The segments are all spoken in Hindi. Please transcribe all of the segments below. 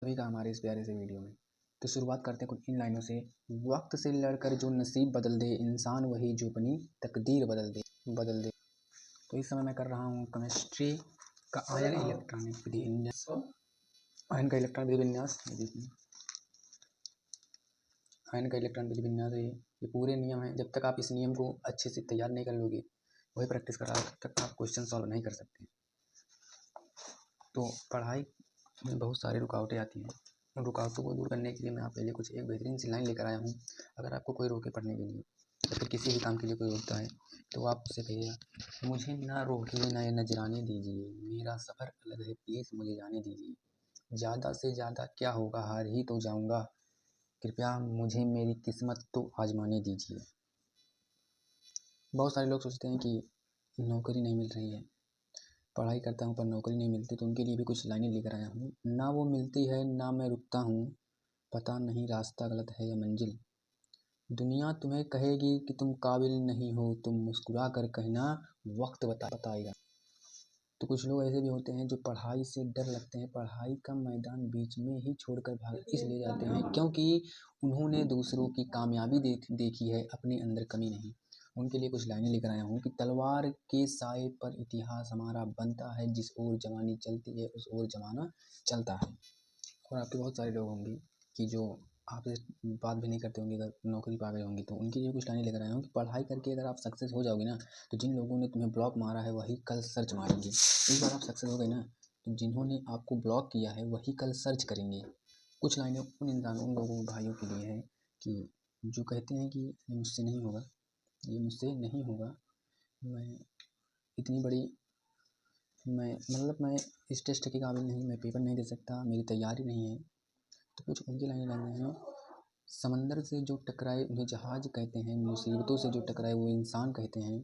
सभी का हमारे इस प्यारे से वीडियो में। तो शुरुआत करते हैं कुछ इन लाइनों से। वक्त से लड़कर जो नसीब बदल दे, इंसान वही जो अपनी तकदीर बदल दे। तो इस समय मैं कर रहा हूँ केमिस्ट्री का आयन इलेक्ट्रॉनिक विधि विन्यास। आयन का इलेक्ट्रॉन विधि विन्यास, आयन का इलेक्ट्रॉन विधि विन्यास ये पूरे नियम हैं। जब तक आप इस नियम को अच्छे से तैयार नहीं कर लोगे, वही प्रैक्टिस कर रहा है, तब तक आप क्वेश्चन सॉल्व नहीं कर सकते। तो पढ़ाई में बहुत सारी रुकावटें आती हैं। उन रुकावटों को दूर करने के लिए मैं आप पहले कुछ एक बेहतरीन सी लाइन लेकर आया हूँ। अगर आपको कोई रोके पढ़ने के लिए या फिर किसी भी काम के लिए कोई रोकता है तो आप उससे कहिएगा, मुझे ना रोकिए ना नजराने दीजिए, मेरा सफ़र अलग है, प्लीज़ मुझे जाने दीजिए। ज़्यादा से ज़्यादा क्या होगा, हार ही तो जाऊँगा, कृपया मुझे मेरी किस्मत तो आजमाने दीजिए। बहुत सारे लोग सोचते हैं कि नौकरी नहीं मिल रही है, पढ़ाई करता हूँ पर नौकरी नहीं मिलती, तो उनके लिए भी कुछ लाइनें लेकर आया हूँ। ना वो मिलती है ना मैं रुकता हूँ, पता नहीं रास्ता गलत है या मंजिल। दुनिया तुम्हें कहेगी कि तुम काबिल नहीं हो, तुम मुस्कुरा कर कहना वक्त बताएगा। तो कुछ लोग ऐसे भी होते हैं जो पढ़ाई से डर लगते हैं, पढ़ाई का मैदान बीच में ही छोड़कर भाग इसलिए जाते हैं क्योंकि उन्होंने दूसरों की कामयाबी देखी है, अपने अंदर कमी नहीं। उनके लिए कुछ लाइनें लेकर आया हूँ कि तलवार के साए पर इतिहास हमारा बनता है, जिस ओर जवानी चलती है उस ओर जमाना चलता है। और आपके बहुत सारे लोग होंगे कि जो आपसे बात भी नहीं करते होंगे, अगर नौकरी पा गए होंगे, तो उनके लिए कुछ लाइनें लेकर आया हूँ कि पढ़ाई करके अगर आप सक्सेस हो जाओगे ना, तो जिन लोगों ने तुम्हें ब्लॉक मारा है वही कल सर्च मारेंगे। एक बार आप सक्सेस हो गए ना, तो जिन्होंने आपको ब्लॉक किया है वही कल सर्च करेंगे। कुछ लाइनें उन इंसानों, उन लोगों भाइयों के लिए है कि जो कहते हैं कि ये मुझसे नहीं होगा, ये मुझसे नहीं होगा, मैं इतनी बड़ी मैं इस टेस्ट के काबिल नहीं, मैं पेपर नहीं दे सकता, मेरी तैयारी नहीं है। तो कुछ उनकी लाइनें हैं। समंदर से जो टकराए उन्हें जहाज कहते हैं, मुसीबतों से जो टकराए वो इंसान कहते हैं।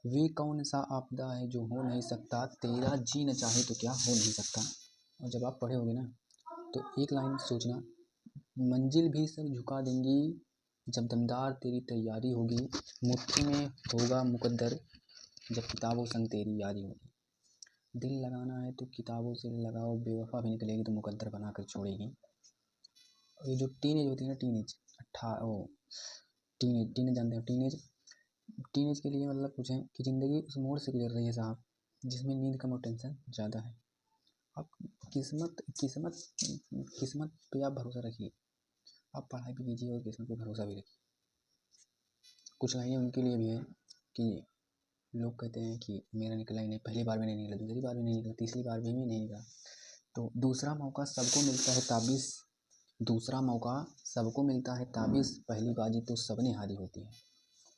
वे कौन सा आपदा है जो हो नहीं सकता, तेरा जी न चाहे तो क्या हो नहीं सकता। और जब आप पढ़े होगे ना, तो एक लाइन सोचना, मंजिल भी सर झुका देंगी जब दमदार तेरी तैयारी होगी, मुट्ठी में होगा मुकद्दर जब किताबों संग तेरी यारी होगी। दिल लगाना है तो किताबों से लगाओ, बेवफा भी निकलेगी तो मुकद्दर बना कर छोड़ेगी। ये जो टीनेज होती है ना, टीनेज जानते हैं। टीनेज के लिए मतलब पूछें कि ज़िंदगी उस मोड़ से गुजर रही है साहब जिसमें नींद कम और टेंशन ज़्यादा है। आप किस्मत पे आप भरोसा रखिए, आप पढ़ाई भी कीजिए और किस्मत पे भरोसा भी रखिए। कुछ लाइनें उनके लिए भी हैं कि लोग कहते हैं कि मेरा निकला ही नहीं, पहली बार में नहीं निकला, दूसरी बार में नहीं निकला, तीसरी बार में भी नहीं निकला। तो दूसरा मौका सबको मिलता है ताबीज़, पहली बाजी तो सबने हारी होती है।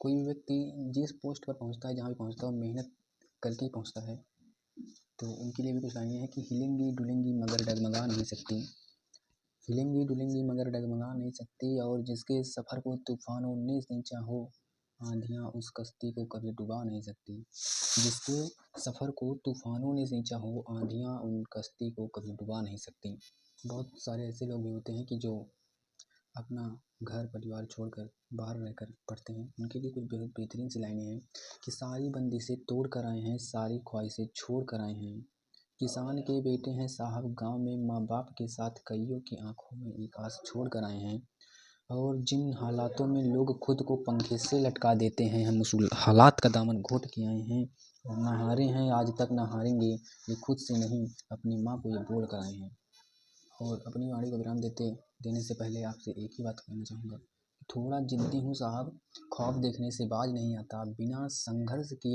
कोई भी व्यक्ति जिस पोस्ट पर पहुंचता है, जहाँ भी पहुंचता है, मेहनत करके ही पहुंचता है। तो उनके लिए भी कुछ लाइनें हैं कि हिलेंगी डुलेंगी मगर डगमगा नहीं सकती, और जिसके सफ़र को तूफानों ने सींचा हो, आंधियाँ उस कश्ती को कभी डुबा नहीं सकती। जिसके सफ़र को तूफानों ने सींचा हो, आंधियाँ उन कश्ती को कभी डुबा नहीं सकती। बहुत सारे ऐसे लोग भी होते हैं कि जो अपना घर परिवार छोड़कर बाहर रहकर पढ़ते हैं। उनके लिए कुछ बेहतरीन सी लाइनें हैं कि सारी बंदिशें तोड़ कर आए हैं, सारी ख्वाहिशें छोड़ कर आए हैं, किसान के बेटे हैं साहब गांव में, माँ बाप के साथ कईयों की आंखों में एक आस छोड़ कर आए हैं। और जिन हालातों में लोग खुद को पंखे से लटका देते हैं, हम उस हालात का दामन घोट के आए हैं, और ना हारे हैं आज तक ना हारेंगे, ये खुद से नहीं अपनी माँ को ये बोल कर आए हैं। और अपनी वाणी को विराम देने से पहले आपसे एक ही बात कहना चाहूँगा, थोड़ा जिद्दी हूँ साहब, ख्वाब देखने से बाज नहीं आता, बिना संघर्ष किए